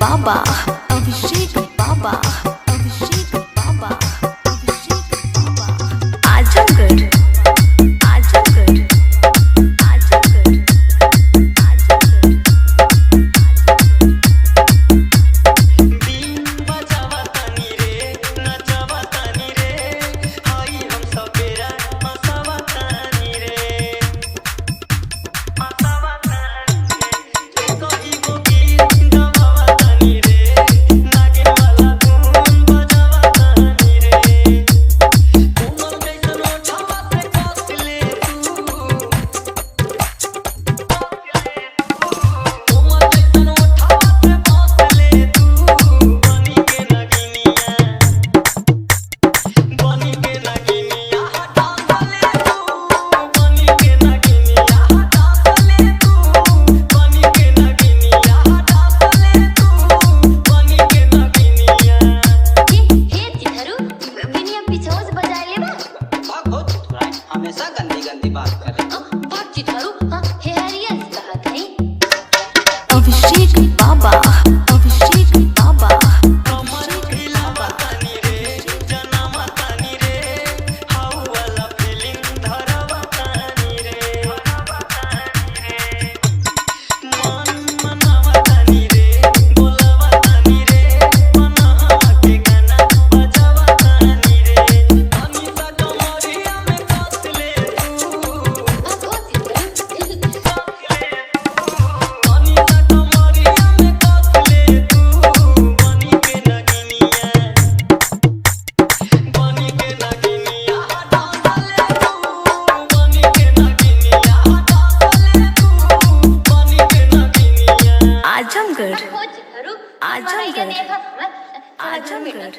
बाबा, अभिषेक बाबा, अभिषेक बाबा, अभिषेक बाबा। आजमगढ़, आजमगढ़, आजमगढ़, आजमगढ़। बीन बजावा तानी रे, नचावा तानी रे, आई हम सपेरा हंसावा तानी रे, हंसावा तानी रे। एगो गीत गवावा तानी रे, नागिन वाला धुन बजावा तानी रे। उमर जैसन ओठवा पे कस ले तू, उमर जैसन ओठवा पे कस ले तू, बनी के नगिनिया, बनी के नगिनिया हटा ले तू, बनी के नगिनिया हटा ले तू, बनी के नगिनिया हटा ले तू, बनी के नगिनिया। हे चिथरू बिनिया पिछोज बजाए ले बा भाग बहुत चुतुरा है, हमेशा गंदी गंदी बात करे। भाग चिथरू हां हे हरियस कहत है अभिषेक बाबा, अभिषेक बाबा, कमर हिलावा तानी रे, जनावा तानी रे, हाउ वाला फीलिंग धरावा तानी रे, मन मनावा तानी रे, बोलावा तानी रे, मनावा के गाना बजावा तानी रे। अनिता कमरिया में कस ले तू, भागो चिथरू अनिता कमरिया में कस ले तू, बनी के नगिनिया, बनी के नगिनिया हटा ले तू, बनी के नगिनिया हटा ले तू, बनी के नगिनिया। आजमगढ़, भागो चिथरू आजमगढ़, देखा आजमगढ़।